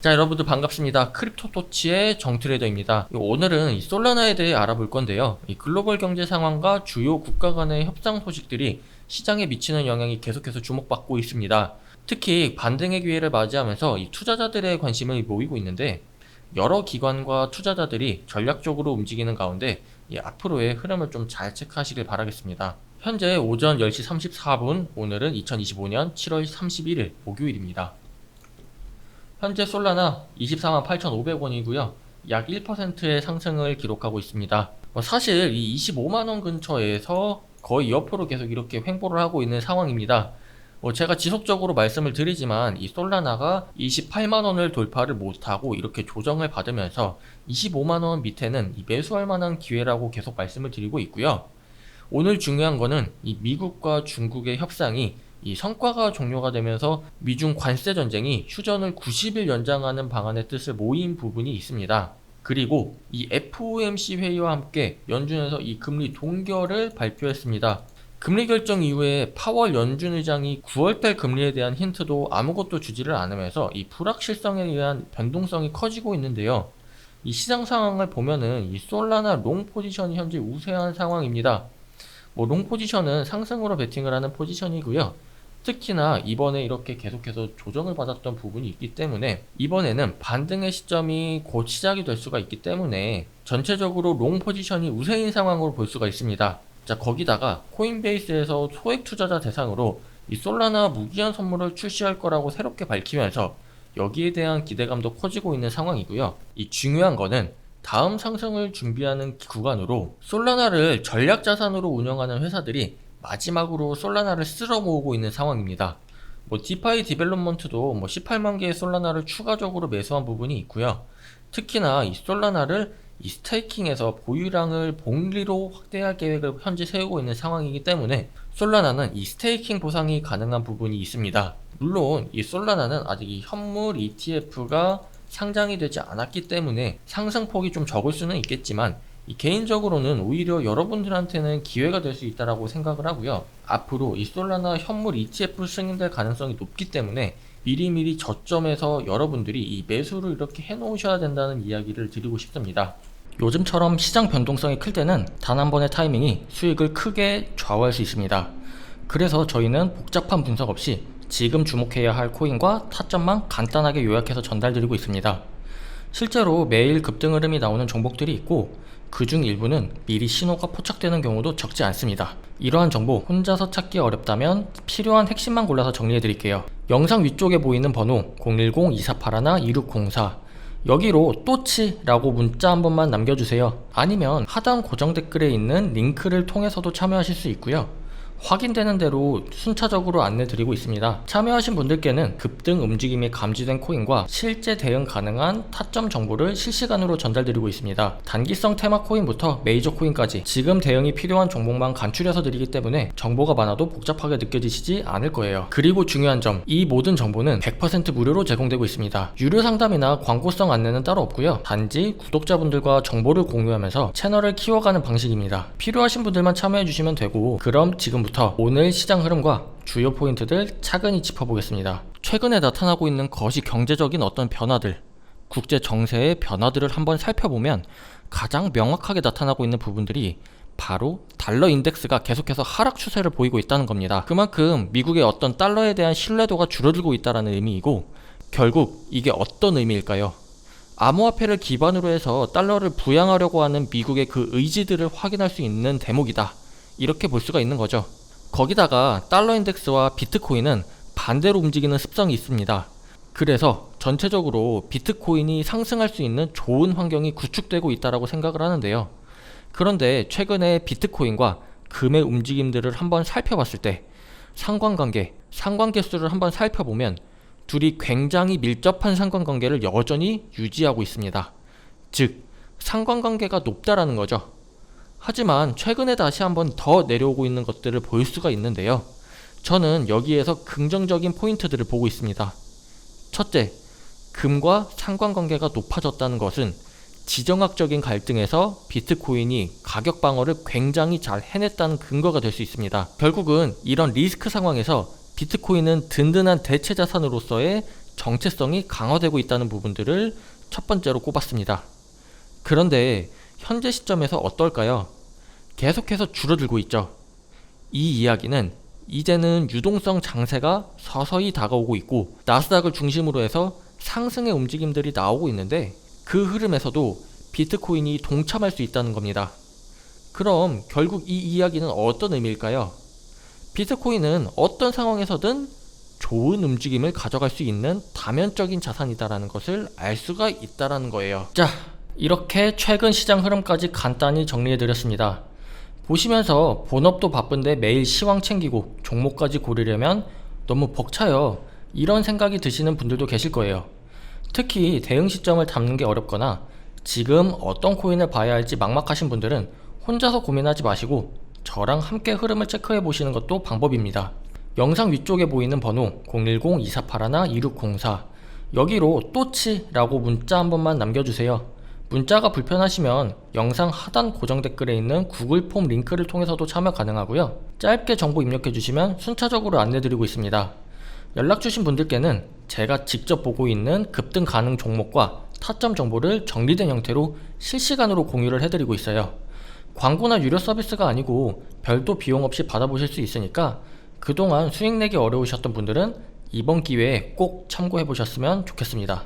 자, 여러분들 반갑습니다. 크립토토치의 정트레이더입니다. 오늘은 이 솔라나에 대해 알아볼 건데요. 이 글로벌 경제 상황과 주요 국가 간의 협상 소식들이 시장에 미치는 영향이 계속해서 주목받고 있습니다. 특히 반등의 기회를 맞이하면서 이 투자자들의 관심을 모이고 있는데, 여러 기관과 투자자들이 전략적으로 움직이는 가운데 이 앞으로의 흐름을 좀 잘 체크하시길 바라겠습니다. 현재 오전 10시 34분, 오늘은 2025년 7월 31일 목요일입니다. 현재 솔라나 24만 8,500원이고요. 약 1%의 상승을 기록하고 있습니다. 사실 이 25만원 근처에서 거의 옆으로 계속 이렇게 횡보를 하고 있는 상황입니다. 제가 지속적으로 말씀을 드리지만 이 솔라나가 28만원을 돌파를 못하고 이렇게 조정을 받으면서 25만원 밑에는 매수할 만한 기회라고 계속 말씀을 드리고 있고요. 오늘 중요한 거는 이 미국과 중국의 협상이 이 성과가 종료가 되면서 미중 관세 전쟁이 휴전을 90일 연장하는 방안의 뜻을 모인 부분이 있습니다. 그리고 이 FOMC 회의와 함께 연준에서 이 금리 동결을 발표했습니다. 금리 결정 이후에 파월 연준 의장이 9월달 금리에 대한 힌트도 아무것도 주지를 않으면서 이 불확실성에 의한 변동성이 커지고 있는데요. 이 시장 상황을 보면은 이 솔라나 롱 포지션이 현재 우세한 상황입니다. 롱 포지션은 상승으로 베팅을 하는 포지션이고요. 특히나 이번에 이렇게 계속해서 조정을 받았던 부분이 있기 때문에 이번에는 반등의 시점이 곧 시작이 될 수가 있기 때문에 전체적으로 롱 포지션이 우세인 상황으로 볼 수가 있습니다. 자, 거기다가 코인베이스에서 소액 투자자 대상으로 이 솔라나 무기한 선물을 출시할 거라고 새롭게 밝히면서 여기에 대한 기대감도 커지고 있는 상황이고요. 이 중요한 거는 다음 상승을 준비하는 구간으로 솔라나를 전략 자산으로 운영하는 회사들이 마지막으로 솔라나를 쓸어 모으고 있는 상황입니다. 디파이 디벨롭먼트도 18만 개의 솔라나를 추가적으로 매수한 부분이 있고요. 특히나 이 솔라나를 이 스테이킹에서 보유량을 복리로 확대할 계획을 현재 세우고 있는 상황이기 때문에 솔라나는 이 스테이킹 보상이 가능한 부분이 있습니다. 물론 이 솔라나는 아직 이 현물 ETF가 상장이 되지 않았기 때문에 상승폭이 좀 적을 수는 있겠지만 개인적으로는 오히려 여러분들한테는 기회가 될 수 있다고 생각을 하고요. 앞으로 이 솔라나 현물 ETF 승인될 가능성이 높기 때문에 미리미리 저점에서 여러분들이 이 매수를 이렇게 해놓으셔야 된다는 이야기를 드리고 싶습니다. 요즘처럼 시장 변동성이 클 때는 단 한 번의 타이밍이 수익을 크게 좌우할 수 있습니다. 그래서 저희는 복잡한 분석 없이 지금 주목해야 할 코인과 타점만 간단하게 요약해서 전달드리고 있습니다. 실제로 매일 급등 흐름이 나오는 종목들이 있고 그중 일부는 미리 신호가 포착되는 경우도 적지 않습니다. 이러한 정보 혼자서 찾기 어렵다면 필요한 핵심만 골라서 정리해드릴게요. 영상 위쪽에 보이는 번호 010-2481-2604 여기로 또치라고 문자 한 번만 남겨주세요. 아니면 하단 고정 댓글에 있는 링크를 통해서도 참여하실 수 있고요. 확인되는 대로 순차적으로 안내드리고 있습니다. 참여하신 분들께는 급등 움직임이 감지된 코인과 실제 대응 가능한 타점 정보를 실시간으로 전달드리고 있습니다. 단기성 테마 코인부터 메이저 코인까지 지금 대응이 필요한 종목만 간추려서 드리기 때문에 정보가 많아도 복잡하게 느껴지시지 않을 거예요. 그리고 중요한 점, 이 모든 정보는 100% 무료로 제공되고 있습니다. 유료 상담이나 광고성 안내는 따로 없고요. 단지 구독자분들과 정보를 공유하면서 채널을 키워가는 방식입니다. 필요하신 분들만 참여해주시면 되고, 그럼 지금부터 오늘 시장 흐름과 주요 포인트들 차근히 짚어보겠습니다. 최근에 나타나고 있는 거시 경제적인 어떤 변화들, 국제 정세의 변화들을 한번 살펴보면 가장 명확하게 나타나고 있는 부분들이 바로 달러 인덱스가 계속해서 하락 추세를 보이고 있다는 겁니다. 그만큼 미국의 어떤 달러에 대한 신뢰도가 줄어들고 있다는 의미이고, 결국 이게 어떤 의미일까요? 암호화폐를 기반으로 해서 달러를 부양하려고 하는 미국의 그 의지들을 확인할 수 있는 대목이다, 이렇게 볼 수가 있는 거죠. 거기다가 달러 인덱스와 비트코인은 반대로 움직이는 습성이 있습니다. 그래서 전체적으로 비트코인이 상승할 수 있는 좋은 환경이 구축되고 있다고 생각을 하는데요. 그런데 최근에 비트코인과 금의 움직임들을 한번 살펴봤을 때 상관관계 수를 한번 살펴보면 둘이 굉장히 밀접한 상관관계를 여전히 유지하고 있습니다. 즉, 상관관계가 높다라는 거죠. 하지만 최근에 다시 한번 더 내려오고 있는 것들을 볼 수가 있는데요. 저는 여기에서 긍정적인 포인트들을 보고 있습니다. 첫째, 금과 상관관계가 높아졌다는 것은 지정학적인 갈등에서 비트코인이 가격 방어를 굉장히 잘 해냈다는 근거가 될 수 있습니다. 결국은 이런 리스크 상황에서 비트코인은 든든한 대체 자산으로서의 정체성이 강화되고 있다는 부분들을 첫 번째로 꼽았습니다. 그런데 현재 시점에서 어떨까요? 계속해서 줄어들고 있죠. 이 이야기는 이제는 유동성 장세가 서서히 다가오고 있고 나스닥을 중심으로 해서 상승의 움직임들이 나오고 있는데 그 흐름에서도 비트코인이 동참할 수 있다는 겁니다. 그럼 결국 이 이야기는 어떤 의미일까요? 비트코인은 어떤 상황에서든 좋은 움직임을 가져갈 수 있는 다면적인 자산이다라는 것을 알 수가 있다라는 거예요. 자, 이렇게 최근 시장 흐름까지 간단히 정리해드렸습니다. 보시면서 본업도 바쁜데 매일 시황 챙기고 종목까지 고르려면 너무 벅차요. 이런 생각이 드시는 분들도 계실 거예요. 특히 대응 시점을 잡는 게 어렵거나 지금 어떤 코인을 봐야 할지 막막하신 분들은 혼자서 고민하지 마시고 저랑 함께 흐름을 체크해 보시는 것도 방법입니다. 영상 위쪽에 보이는 번호 010-2481-2604 여기로 또치라고 문자 한 번만 남겨주세요. 문자가 불편하시면 영상 하단 고정 댓글에 있는 구글 폼 링크를 통해서도 참여 가능하고요. 짧게 정보 입력해 주시면 순차적으로 안내드리고 있습니다. 연락 주신 분들께는 제가 직접 보고 있는 급등 가능 종목과 타점 정보를 정리된 형태로 실시간으로 공유를 해드리고 있어요. 광고나 유료 서비스가 아니고 별도 비용 없이 받아보실 수 있으니까 그동안 수익 내기 어려우셨던 분들은 이번 기회에 꼭 참고해 보셨으면 좋겠습니다.